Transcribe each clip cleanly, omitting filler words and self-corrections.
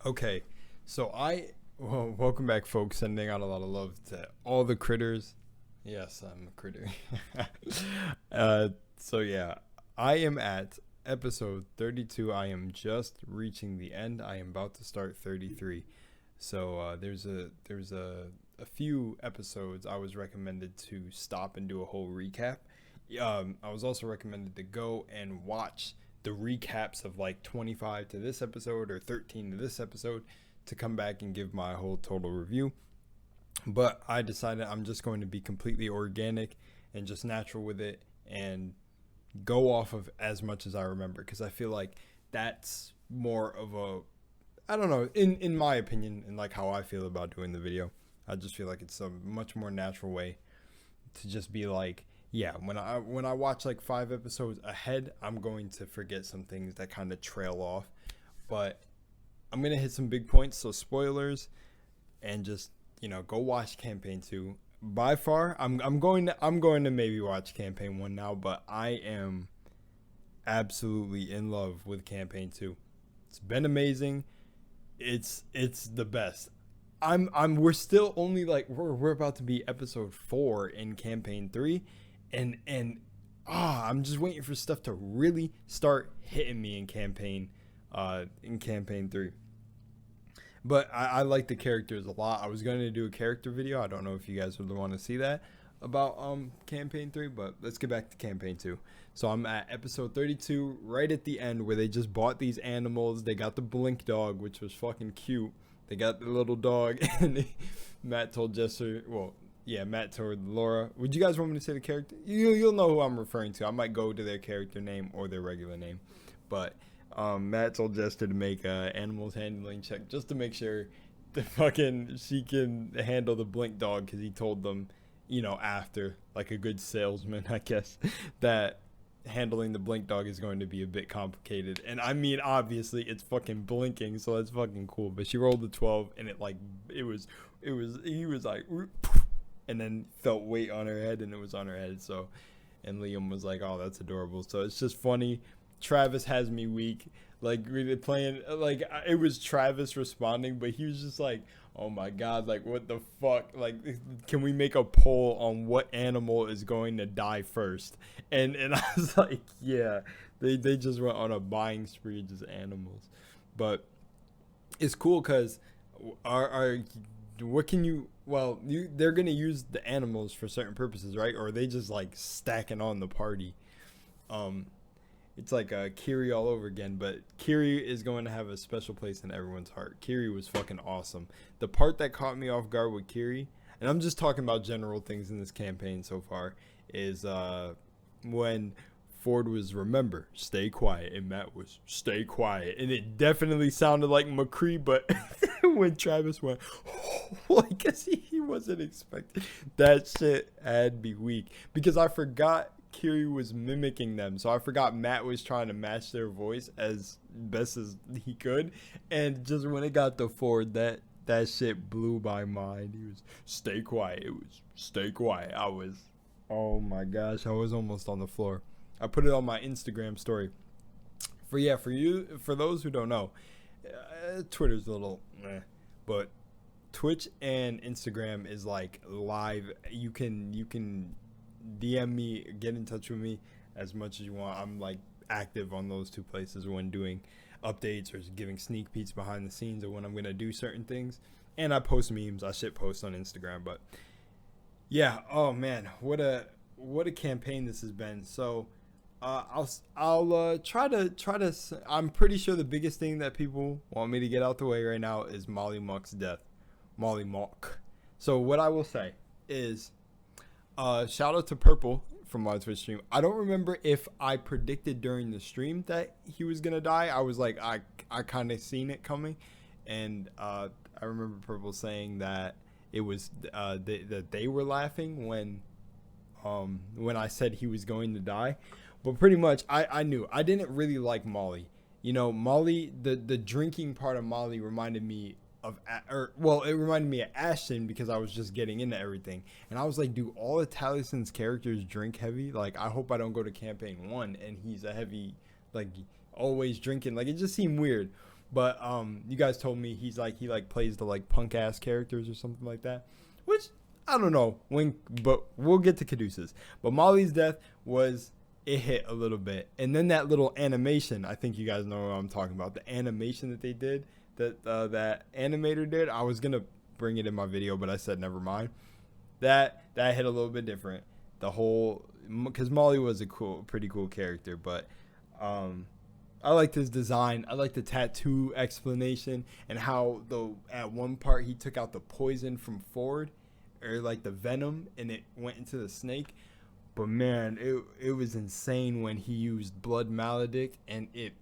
Okay, welcome back, folks. Sending out a lot of love to all the critters. Yes, I'm a critter. So I am at episode 32. I am just reaching the end. I am about to start 33. So there's a few episodes I was recommended to stop and do a whole recap. I was also recommended to go and watch the recaps of like 25 to this episode or 13 to this episode to come back and give my whole total review. But I decided I'm just going to be completely organic and just natural with it and go off of as much as I remember, because I feel like that's more of a, I don't know, in my opinion, and like how I feel about doing the video. I just feel like it's a much more natural way to just be like, yeah, when I watch like 5 episodes ahead, I'm going to forget some things that kind of trail off. But I'm gonna hit some big points, so spoilers, and just go watch campaign 2. By far, I'm going to maybe watch campaign 1 now, but I am absolutely in love with campaign 2. It's been amazing. It's the best. We're still only like we're about to be episode 4 in campaign 3, and I'm just waiting for stuff to really start hitting me in campaign 3. But I like the characters a lot. I was going to do a character video. I don't know if you guys would want to see that about campaign 3, but let's get back to campaign 2. So I'm at episode 32, right at the end, where they just bought these animals. They got the Blink dog, which was fucking cute. They got the little dog, and Matt told Jester, Matt told Laura. Would you guys want me to say the character? You'll know who I'm referring to. I might go to their character name or their regular name, but Matt told Jester to make a animals handling check just to make sure she can handle the Blink dog, because he told them, after, like a good salesman, I guess, that handling the Blink dog is going to be a bit complicated. And I mean, obviously it's fucking blinking, so that's fucking cool. But she rolled a 12, and he was like, and then felt weight on her head, and it was on her head. So, and Liam was like, oh, that's adorable. So it's just funny. Travis has me weak. Like, we were playing, like, it was Travis responding, but he was just like, oh my god, like, what the fuck? Like, can we make a poll on what animal is going to die first? And I was like, yeah, they just went on a buying spree, just animals. But it's cool because they're going to use the animals for certain purposes, right? Or are they just like stacking on the party? It's like a Kiri all over again, but Kiri is going to have a special place in everyone's heart. Kiri was fucking awesome. The part that caught me off guard with Kiri, and I'm just talking about general things in this campaign so far, is when Ford was, remember, stay quiet, and Matt was, stay quiet. And it definitely sounded like McCree, but when Travis went, well, I guess he wasn't expecting. That shit had me weak, because I forgot Kiri was mimicking them, so I forgot Matt was trying to match their voice as best as he could, and just when it got to Ford, that shit blew my mind. He was, stay quiet. It was, stay quiet. I was, oh my gosh, I was almost on the floor. I put it on my Instagram story. For those who don't know, Twitter's a little but Twitch and Instagram is like live. You can DM me, get in touch with me as much as you want. I'm like active on those two places when doing updates or giving sneak peeks behind the scenes, or when I'm gonna do certain things. And I post memes. I shit post on Instagram. But yeah, oh man, what a campaign this has been. So I'll try to. I'm pretty sure the biggest thing that people want me to get out the way right now is Mollymauk's death. Mollymauk. So what I will say is, shout out to Purple from my Twitch stream. I don't remember if I predicted during the stream that he was gonna die. I was like, I kind of seen it coming, and I remember Purple saying that it was that they were laughing when I said he was going to die. But pretty much, I knew. I didn't really like Molly. Molly, the drinking part of Molly reminded me of, it reminded me of Ashton, because I was just getting into everything. And I was like, do all of Talison's characters drink heavy? Like, I hope I don't go to campaign 1 and he's a heavy, like, always drinking. Like, it just seemed weird. But you guys told me he plays the like punk ass characters or something like that, which I don't know but we'll get to Caduceus. But Molly's death it hit a little bit, and then that little animation. I think you guys know what I'm talking about. The animation that they did, that animator did. I was gonna bring it in my video, but I said never mind. That hit a little bit different. The whole, because Molly was a pretty cool character, but I liked his design. I liked the tattoo explanation and how at one part he took out the poison from Ford, or like the venom, and it went into the snake. But man, it was insane when he used blood maledict, and it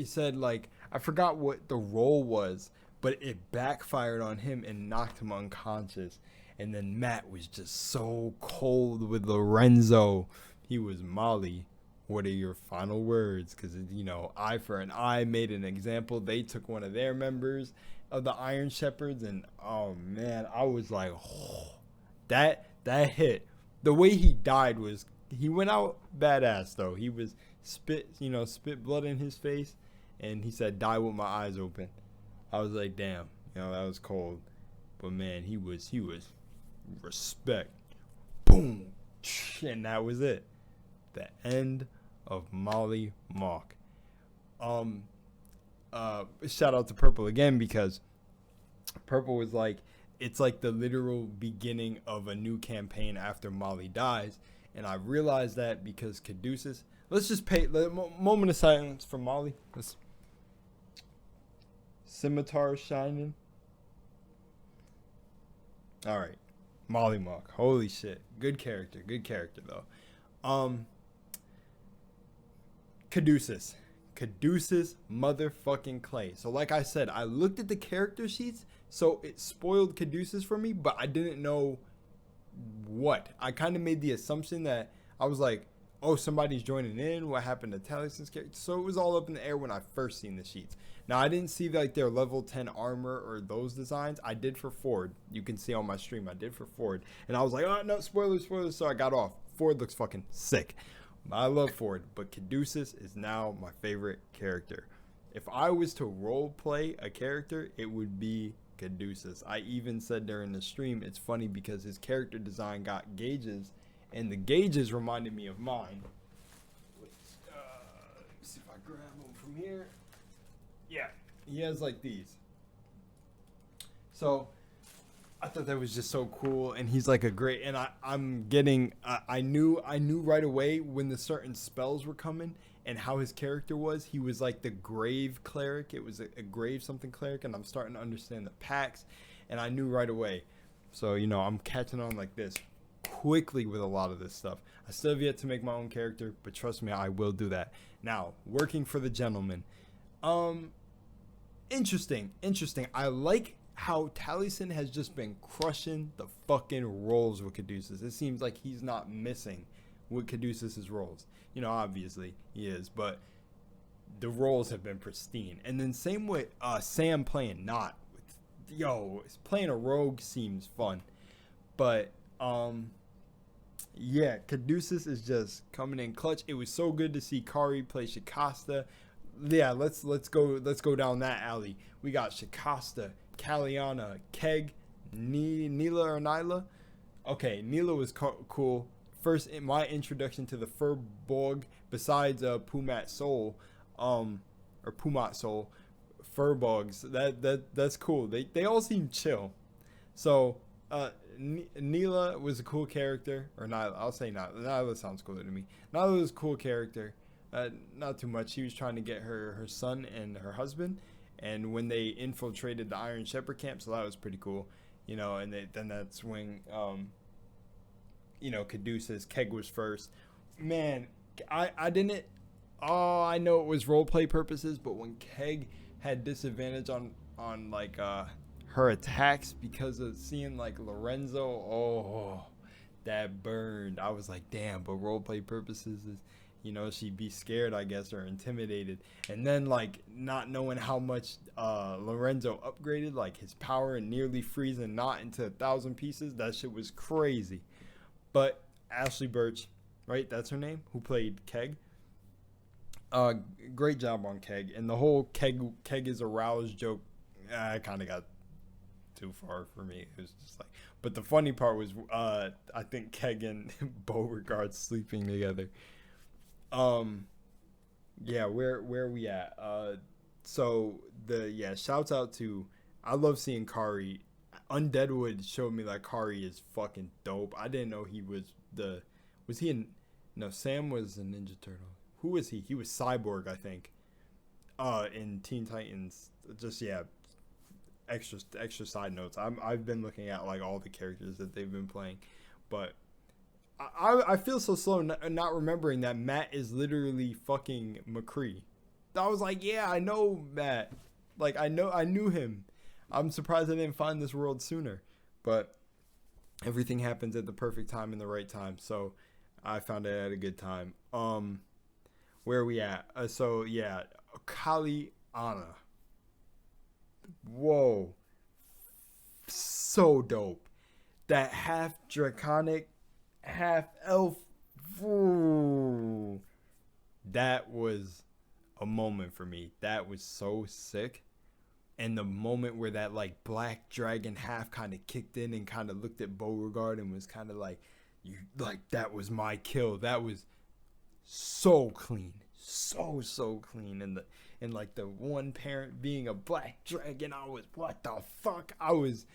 said, like, I forgot what the role was, but it backfired on him and knocked him unconscious. And then Matt was just so cold with Lorenzo. He was Molly. What are your final words? Because, you know, eye for an eye, made an example. They took one of their members of the Iron Shepherds, and oh man, I was like, oh, that hit. The way he died he went out badass though. He was spit blood in his face, and he said, "Die with my eyes open." I was like, damn, you know, that was cold. But man, he was respect. Boom, and that was it. The end of Mollymauk. Shout out to Purple again, because Purple was like, it's like the literal beginning of a new campaign after Molly dies. And I realized that because Caduceus, let's just pay a moment of silence for Molly. Let's, scimitar shining. All right, Mollymauk. Holy shit, good character though. Caduceus motherfucking Clay. So like I said, I looked at the character sheets, so it spoiled Caduceus for me, but I didn't know what. I kind of made the assumption that I was like, oh, somebody's joining in. What happened to Taliesin's character? So it was all up in the air when I first seen the sheets. Now, I didn't see like their level 10 armor or those designs. I did for Ford. You can see on my stream, I did for Ford. And I was like, oh, no, spoilers. So I got off. Ford looks fucking sick. I love Ford, but Caduceus is now my favorite character. If I was to role play a character, it would be Caduceus. I even said during the stream, it's funny because his character design got gauges, and the gauges reminded me of mine. Let's see if I grab them from here. Yeah, he has like these. So I thought that was just so cool, and he's like a great. And I knew right away when the certain spells were coming and how his character was. He was like the grave cleric. It was a grave something cleric, and I'm starting to understand the packs, and I knew right away. So you know, I'm catching on like this quickly with a lot of this stuff. I still have yet to make my own character, but trust me, I will do that. Now, working for the gentleman. Interesting. I like how Taliesin has just been crushing the fucking roles with Caduceus. It seems like he's not missing with Caduceus's roles. You know, obviously he is, but the roles have been pristine. And then same with Sam playing Not. Playing a rogue seems fun. But yeah, Caduceus is just coming in clutch. It was so good to see Kiri play Shikasta. Yeah, let's go down that alley. We got Shikasta, Kaliana, Keg, Neela or Nyla. Okay, Neela was cool. First, my introduction to the Furbolg, besides Pumat Soul, or Pumat Soul, Furbolgs. That's cool. They all seem chill. So Neela was a cool character, or Nyla. I'll say Nyla. Nyla sounds cooler to me. Nyla was a cool character. Not too much. She was trying to get her son and her husband, and when they infiltrated the Iron Shepherd camp, so that was pretty cool, you know. And then that's when you know, Caduceus, Keg was first. Man, I didn't. Oh, I know it was roleplay purposes, but when Keg had disadvantage on like her attacks because of seeing like Lorenzo, oh, that burned. I was like, damn. But roleplay purposes is, you know, she'd be scared, I guess, or intimidated. And then, like, not knowing how much Lorenzo upgraded, like, his power and nearly freezing Not into 1,000 pieces. That shit was crazy. But Ashley Birch, right? That's her name, who played Keg. Uh, Great job on Keg, and the whole Keg is aroused joke. I kind of got too far for me. It was just like, but the funny part was, I think Keg and Beauregard sleeping together. Um, yeah, where are we at? So shouts out to. I love seeing Kari. Undeadwood showed me that Kari is fucking dope. I didn't know he was the. Was he in? No, Sam was a Ninja Turtle. Who was he? He was Cyborg, I think. In Teen Titans. Just yeah, extra side notes. I've been looking at like all the characters that they've been playing, but I feel so slow not remembering that Matt is literally fucking McCree. I was like, yeah, I know Matt. Like I knew him. I'm surprised I didn't find this world sooner, but everything happens at the perfect time and the right time. So I found it at a good time. Where are we at? So yeah, Kali Anna. Whoa, so dope. That half draconic, half elf. Ooh, that was a moment for me. That was so sick. And the moment where that like black dragon half kind of kicked in and kind of looked at Beauregard and was kind of like, you like that was my kill. That was so clean, so clean. And like the one parent being a black dragon, I was what the fuck. I was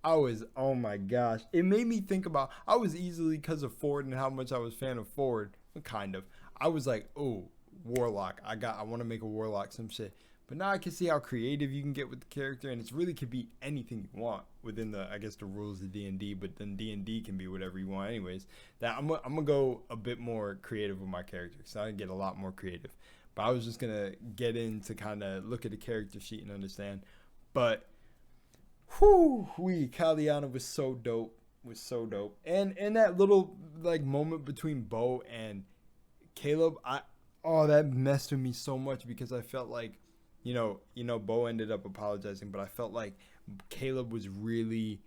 oh my gosh. It made me think about. I was easily because of Ford and how much I was a fan of Ford. Kind of. I was like, oh, warlock. I want to make a warlock some shit. But now I can see how creative you can get with the character, and it really could be anything you want within the, I guess, the rules of D&D. But then D&D can be whatever you want, anyways. That I'm gonna go a bit more creative with my character, because I can get a lot more creative. But I was just gonna get in to kind of look at the character sheet and understand. But, Kaliana was so dope. And that little like moment between Bo and Caleb, that messed with me so much because I felt like. You know, Bo ended up apologizing, but I felt like Caleb was really,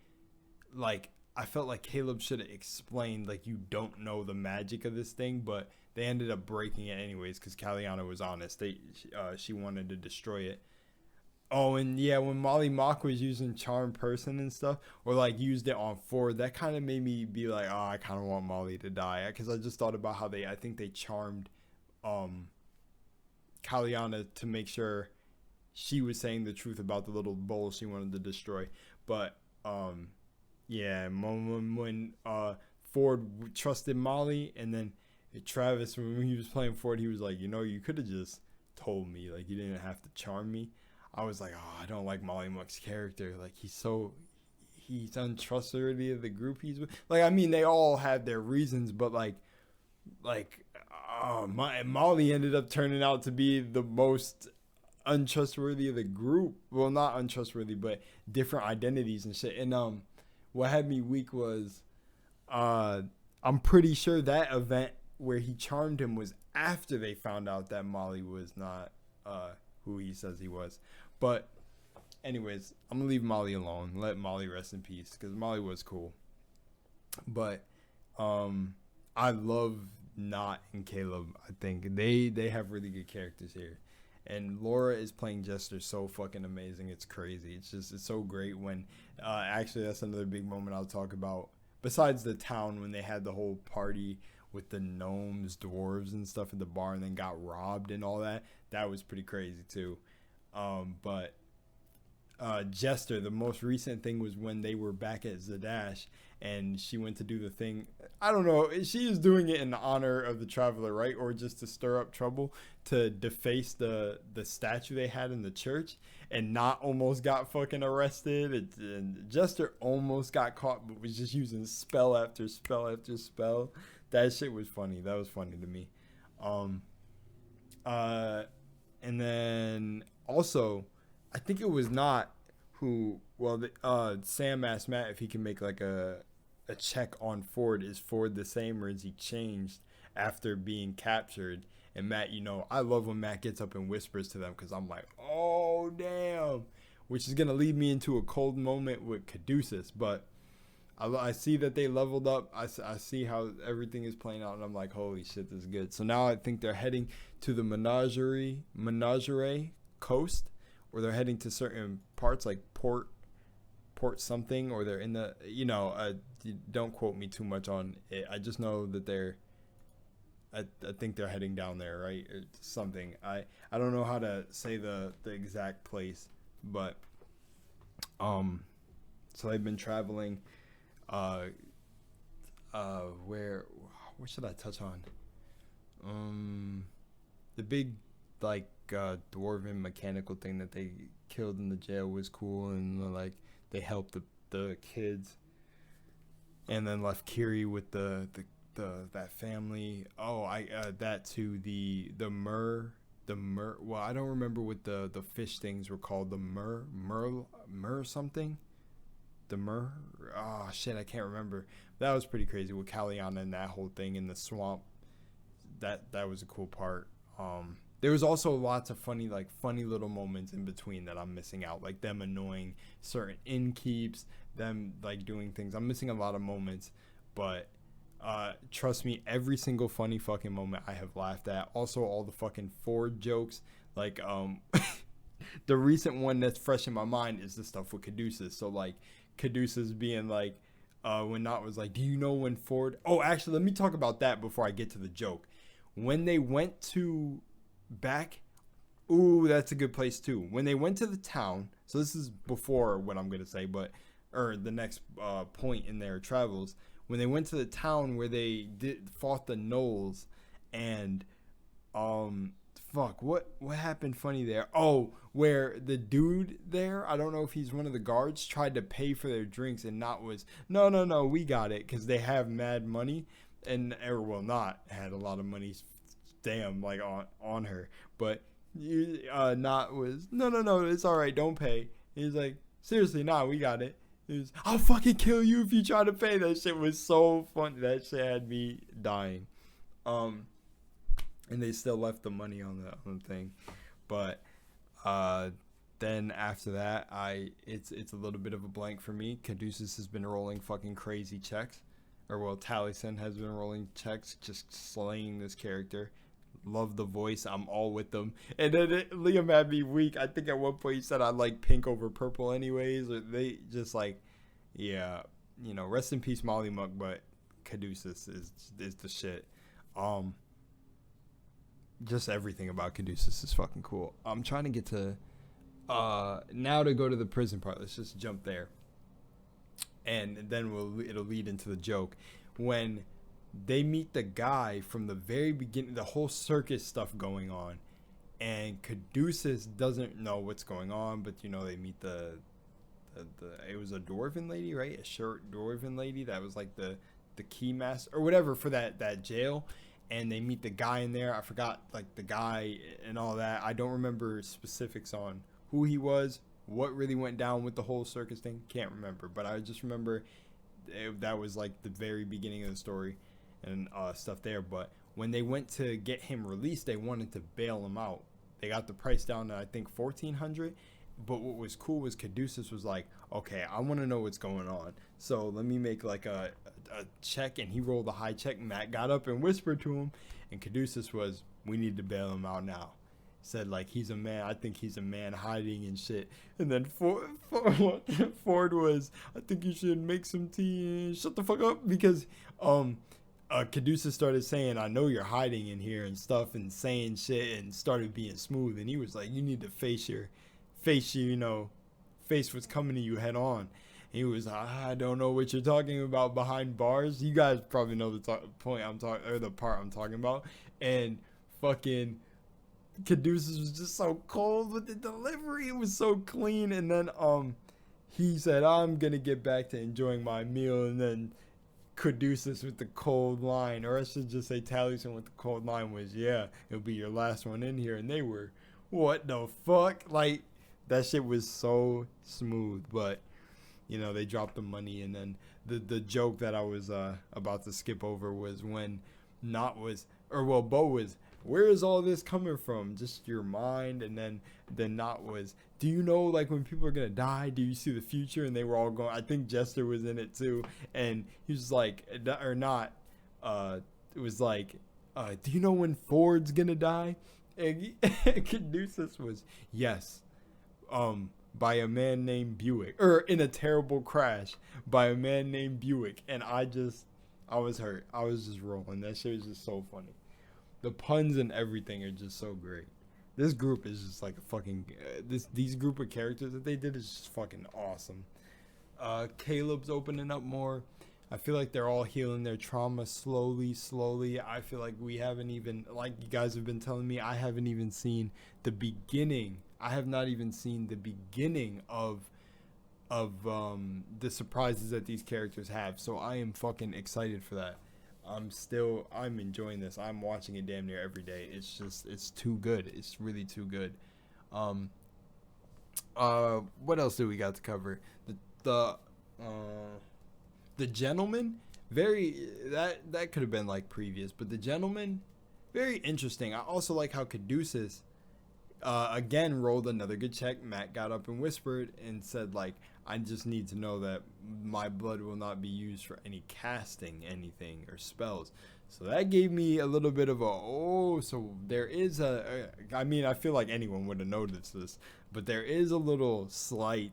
like, I felt like Caleb should have explained, like, you don't know the magic of this thing, but they ended up breaking it anyways because Kaliana was honest. She wanted to destroy it. Oh, and yeah, when Mollymauk was using Charm Person and stuff, or, like, used it on Ford, that kind of made me be like, oh, I kind of want Molly to die, because I just thought about how I think they charmed Kaliana to make sure she was saying the truth about the little bowl she wanted to destroy. But yeah, when Ford trusted Molly, and then Travis, when he was playing Ford, he was like, you could have just told me, like, you didn't have to charm me. I was like, oh, I don't like Mollymauk's character. Like, he's untrustworthy of the group he's with. Like, I mean, they all had their reasons, but like Molly ended up turning out to be the most untrustworthy of the group. Well, not untrustworthy, but different identities and shit. And what had me weak was I'm pretty sure that event where he charmed him was after they found out that Molly was not who he says he was. But anyways, I'm gonna leave Molly alone. Let Molly rest in peace, because Molly was cool. But I love Not and Caleb. I think they have really good characters here. And Laura is playing Jester so fucking amazing. It's crazy. It's so great when actually that's another big moment I'll talk about. Besides the town, when they had the whole party with the gnomes, dwarves, and stuff at the bar, and then got robbed and all that. That was pretty crazy too. But Jester, the most recent thing was when they were back at Zadash, and she went to do the thing. I don't know. She is doing it in honor of the Traveler, right? Or just to stir up trouble, to deface the statue they had in the church, and not almost got fucking arrested. And Jester almost got caught, but was just using spell after spell after spell. That shit was funny. That was funny to me. And then also, I think it was not who. Well, Sam asked Matt if he can make like a check on Ford. Is Ford the same, or is he changed after being captured? And Matt, I love when Matt gets up and whispers to them, because I'm like, oh damn, which is gonna lead me into a cold moment with Caduceus. But I see that they leveled up. I see how everything is playing out, and I'm like, holy shit, this is good. So now I think they're heading to the menagerie coast, or they're heading to certain parts like port something, or they're in the, don't quote me too much on it. I just know that I think they're heading down there, right? It's something. I don't know how to say the exact place, but so they've been traveling. Where should I touch on? The big dwarven mechanical thing that they killed in the jail was cool, and like they helped the kids, and then left Kiri with the that family. Oh, that too. The mer. Well, I don't remember what the fish things were called. The mer something. The mer. Oh shit, I can't remember. That was pretty crazy with Caliana and that whole thing in the swamp. That was a cool part. There was also lots of funny little moments in between that I'm missing out, like them annoying certain innkeeps, them like doing things. I'm missing a lot of moments, but trust me, every single funny fucking moment I have laughed at. Also, all the fucking Ford jokes, like the recent one that's fresh in my mind is the stuff with Caduceus. So like Caduceus being like, when Not was like, do you know when Ford? Oh, actually, let me talk about that before I get to the joke. When they went to back, ooh, that's a good place too. When they went to the town, so this is before what I'm gonna say, or the next point in their travels. When they went to the town where they fought the gnolls, and what happened funny there? Oh, where the dude there, I don't know if he's one of the guards, tried to pay for their drinks, and Not was no, we got it, because they have mad money, and Not had a lot of money, damn, like on her, but Not was no, it's all right, don't pay. He's like, seriously, nah, we got it. I'll fucking kill you if you try to pay. That shit was so funny. That shit had me dying. And they still left the money on the thing, but then after that, it's a little bit of a blank for me. Caduceus has been rolling fucking crazy checks, or well, Taliesin has been rolling checks, just slaying this character. Love the voice. I'm all with them. And then Liam had me weak. I think at one point he said I like pink over purple anyways. Or they just like, yeah, rest in peace Mollymauk, but Caduceus is the shit. Just everything about Caduceus is fucking cool. I'm trying to get to now to go to the prison part. Let's just jump there. And then it'll lead into the joke. When they meet the guy from the very beginning, the whole circus stuff going on, and Caduceus doesn't know what's going on, but they meet the it was a dwarven lady, right? A short dwarven lady that was like the key master or whatever for that jail, and they meet the guy in there. I forgot like the guy and all that. I don't remember specifics on who he was, what really went down with the whole circus thing. Can't remember, but I just remember that was like the very beginning of the story and stuff there. But when they went to get him released, they wanted to bail him out. They got the price down to I think 1,400. But what was cool was Caduceus was like, okay, I want to know what's going on, so let me make like a check. And he rolled a high check. Matt got up and whispered to him, and Caduceus was, we need to bail him out now. Said like, he's a man, I think he's a man hiding and shit. And then Ford was, I think you should make some tea and shut the fuck up, because Caduceus started saying, I know you're hiding in here and stuff, and saying shit, and started being smooth. And he was like, you need to face what's coming to you head on. He was, I don't know what you're talking about behind bars. You guys probably know the part I'm talking about. And fucking Caduceus was just so cold with the delivery. It was so clean. And then he said, I'm gonna get back to enjoying my meal. And then Caduceus with the cold line, or I should just say Taliesin with the cold line, was, yeah, it'll be your last one in here. And they were, what the fuck? Like, that shit was so smooth. But they dropped the money. And then the joke that I was about to skip over was when Bo was where is all this coming from? Just your mind. And then the Not was, do you know, like, when people are gonna die, do you see the future? And they were all going, I think Jester was in it too, and he was like, or not, it was like, do you know when Ford's gonna die? And Caduceus was, yes, by a man named Buick, or in a terrible crash by a man named Buick. And I was hurt. I was just rolling. That shit was just so funny. The puns and everything are just so great. This group is just like a fucking these group of characters that they did is just fucking awesome. Caleb's opening up more. I feel like they're all healing their trauma slowly. I feel like we haven't even, like you guys have been telling me, I haven't even seen the beginning. I have not even seen the beginning of the surprises that these characters have. So I am fucking excited for that. I'm enjoying this. I'm watching it damn near every day. It's too good. It's really too good. What else do we got to cover? The Gentleman, that could have been like previous, but The Gentleman, very interesting. I also like how Caduceus again rolled another good check. Matt got up and whispered and said, like, I just need to know that my blood will not be used for any casting anything or spells. So that gave me a little bit of so there is I mean, I feel like anyone would have noticed this, but there is a little slight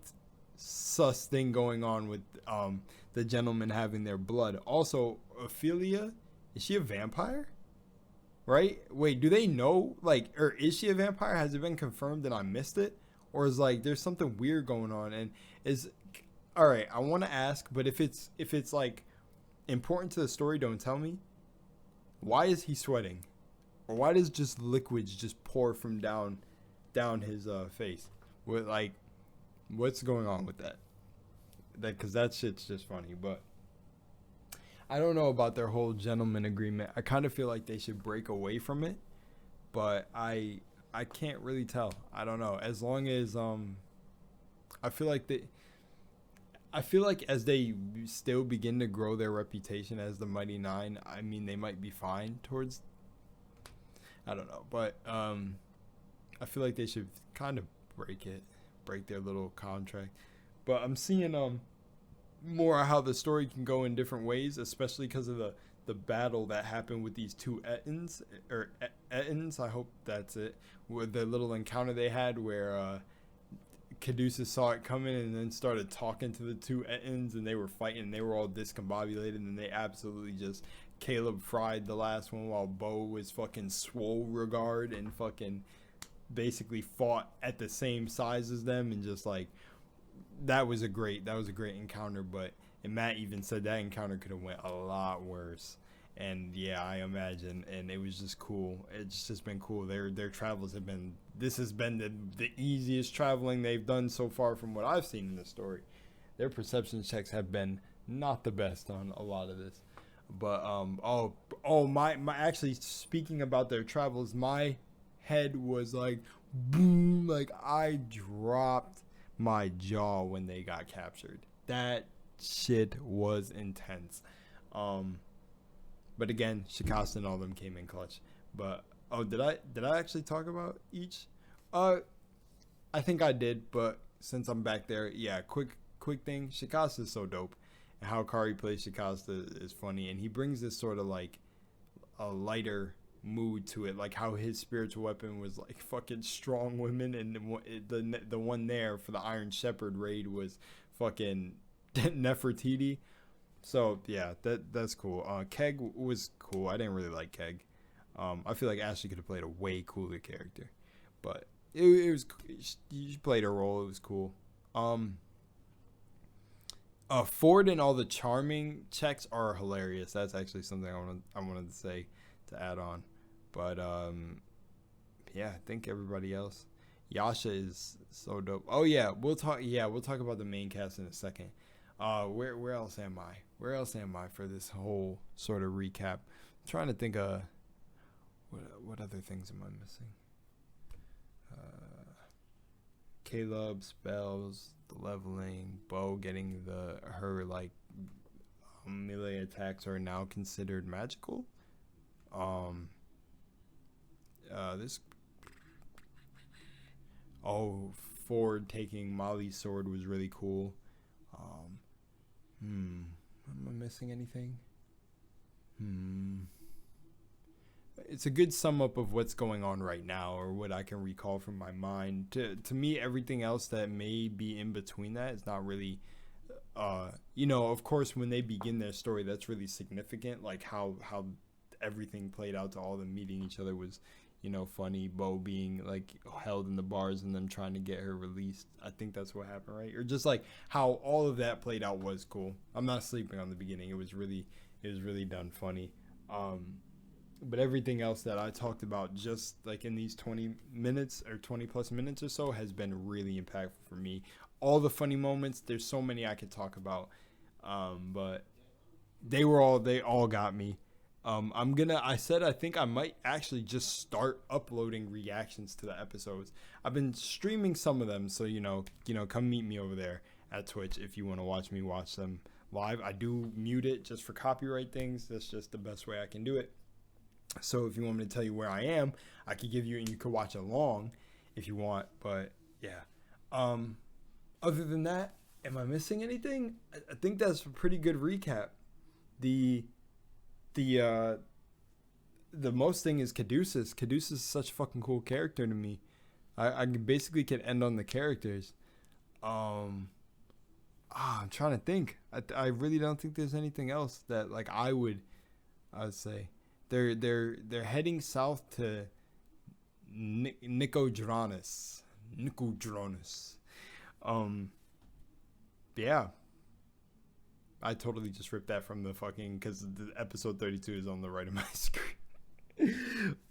sus thing going on with the Gentleman having their blood. Also, Ophelia, is she a vampire? Right? Wait, do they know? Like, or is she a vampire? Has it been confirmed and I missed it? Or is like there's something weird going on? And is all right, I want to ask, but if it's like important to the story, don't tell me. Why is he sweating? Or why does just liquids just pour from down his face? With like, what's going on with that? Because that shit's just funny. But I don't know about their whole gentleman agreement. I kind of feel like they should break away from it, but I can't really tell. I don't know. As long as I feel like as they still begin to grow their reputation as the Mighty Nine, I mean, they might be fine towards, I don't know, but I feel like they should kind of break their little contract. But I'm seeing more how the story can go in different ways, especially because of the battle that happened with these two Ettins, I hope that's it, with the little encounter they had where Caduceus saw it coming and then started talking to the two Ettins, and they were fighting and they were all discombobulated, and they absolutely just Caleb fried the last one while Bo was fucking swole regard and fucking basically fought at the same size as them, and just like that was a great encounter. But and Matt even said that encounter could have went a lot worse. And yeah, I imagine, and it was just cool. It's just been cool. Their travels have been, this has been the easiest traveling they've done so far from what I've seen in the story. Their perception checks have been not the best on a lot of this. But my actually, speaking about their travels, my head was like boom, like I dropped my jaw when they got captured. That shit was intense. But again, Shikasta and all them came in clutch. But did I actually talk about each? I think I did, but since I'm back there, yeah, quick thing. Shikasta is so dope, and how Kari plays Shikasta is funny, and he brings this sort of like a lighter mood to it, like how his spiritual weapon was like fucking strong women, and the one there for the Iron Shepherd raid was fucking Nefertiti. So yeah, that's cool. Keg was cool. I didn't really like Keg. I feel like Ashley could have played a way cooler character, but it was, she played her role. It was cool. Ford and all the charming checks are hilarious. That's actually something I wanted to say to add on. But yeah, I think everybody else. Yasha is so dope. Oh yeah, we'll talk about the main cast in a second. Where else am I? Where else am I for this whole sort of recap? I'm trying to think what other things am I missing? Caleb, spells, the leveling, Bo getting her like melee attacks are now considered magical. This. Oh, Ford taking Molly's sword was really cool. Am I missing anything? It's a good sum up of what's going on right now, or what I can recall from my mind. To me, everything else that may be in between that is not really. Of course, when they begin their story, that's really significant. Like how everything played out to all them meeting each other was, funny. Bo being like held in the bars and them trying to get her released. I think that's what happened, right? Or just like how all of that played out was cool. I'm not sleeping on the beginning. It was really done funny. But everything else that I talked about just like in these 20 minutes or 20 plus minutes or so has been really impactful for me. All the funny moments, there's so many I could talk about. But they all got me. I think I might actually just start uploading reactions to the episodes. I've been streaming some of them, so come meet me over there at Twitch if you want to watch me watch them live. I do mute it just for copyright things. That's just the best way I can do it. So if you want me to tell you where I am, I could give you, and you could watch along if you want. But yeah. Other than that, am I missing anything? I think that's a pretty good recap. The most thing is Caduceus. Caduceus is such a fucking cool character to me. I basically can end on the characters. I'm trying to think. I really don't think there's anything else that like I would say. They're heading south to Nicodranus. Yeah. I totally just ripped that from the fucking, because the episode 32 is on the right of my screen.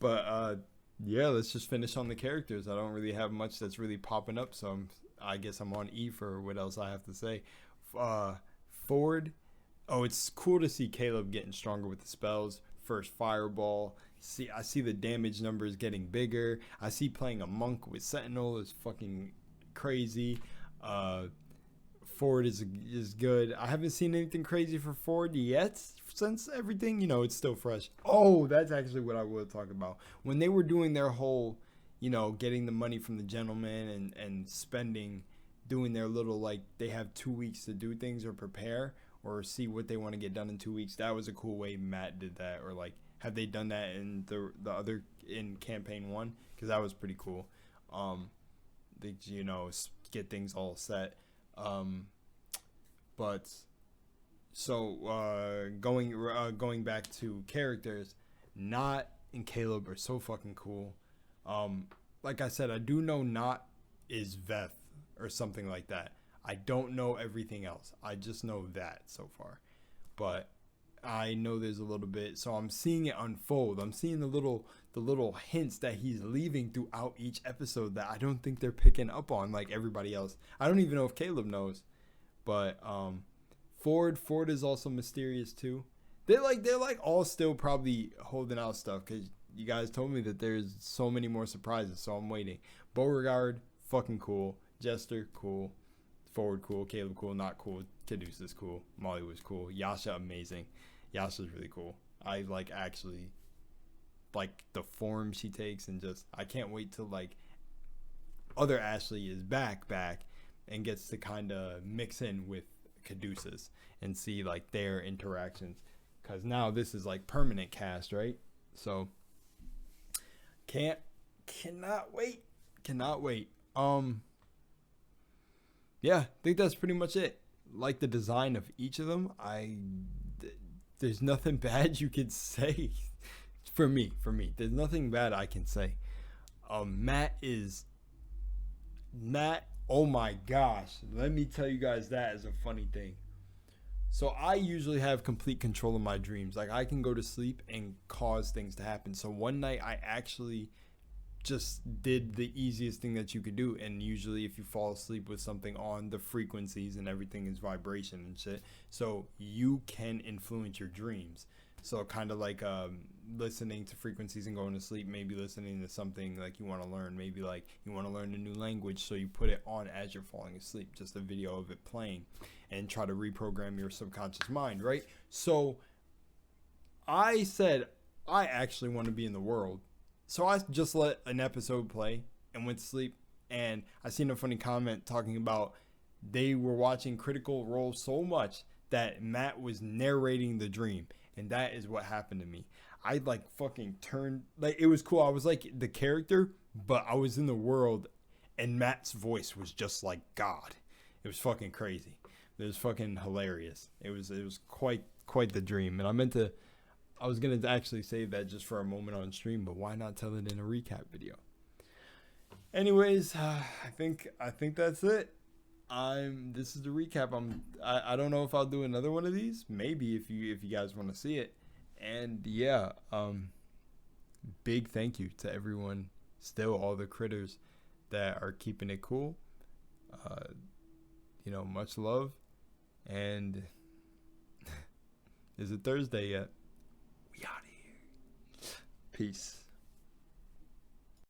But yeah, let's just finish on the characters. I don't really have much that's really popping up, so I guess I'm on E for what else I have to say. Ford. Oh, it's cool to see Caleb getting stronger with the spells. First fireball. I see the damage numbers getting bigger. I see playing a monk with Sentinel is fucking crazy. Ford is good. I haven't seen anything crazy for Ford yet since everything, it's still fresh. Oh, that's actually what I will talk about. When they were doing their whole, getting the money from the gentleman and spending, doing their little, like, they have 2 weeks to do things or prepare or see what they want to get done in 2 weeks. That was a cool way Matt did that. Or, like, have they done that in the other, in campaign 1? Because that was pretty cool. They, get things all set. But so going back to characters, Not and Caleb are so fucking cool. Like I said, I do know Not is Veth or something like that. I don't know everything else. I just know that so far. But I know there's a little bit, so I'm seeing it unfold. I'm seeing the little hints that he's leaving throughout each episode that I don't think they're picking up on like everybody else. I don't even know if Caleb knows. But Ford is also mysterious too. They're like all still probably holding out stuff because you guys told me that there's so many more surprises, so I'm waiting. Beauregard, fucking cool. Jester, cool. Ford, cool. Caleb, cool. Not cool. Caduceus, cool. Molly was cool. Yasha, amazing. Yasha's really cool. I actually like the form she takes, and just I can't wait till like other Ashley is back and gets to kind of mix in with Caduceus and see like their interactions, because now this is like permanent cast, right? So cannot wait. Yeah, I think that's pretty much it. Like the design of each of them, there's nothing bad you could say. For me, there's nothing bad I can say. Matt, oh my gosh, let me tell you guys that as a funny thing. So I usually have complete control of my dreams. Like I can go to sleep and cause things to happen. So one night I actually just did the easiest thing that you could do, and usually if you fall asleep with something on, the frequencies and everything is vibration and shit, so you can influence your dreams. So kind of like listening to frequencies and going to sleep, maybe listening to something like you want to learn, maybe like you want to learn a new language, so you put it on as you're falling asleep, just a video of it playing, and try to reprogram your subconscious mind, right? So I said I actually want to be in the world, So I just let an episode play and went to sleep. And I seen a funny comment talking about they were watching Critical Role so much that Matt was narrating the dream. And that is what happened to me. I like fucking turned, like, it was cool. I was like the character, but I was in the world, and Matt's voice was just like God. It was fucking crazy. It was fucking hilarious. It was quite the dream. And I was gonna actually save that just for a moment on stream, but why not tell it in a recap video? Anyways, I think that's it. This is the recap. I don't know if I'll do another one of these. Maybe if you guys want to see it. And yeah, big thank you to everyone, still all the critters that are keeping it cool. Much love. And is it Thursday yet? We out of here. Peace.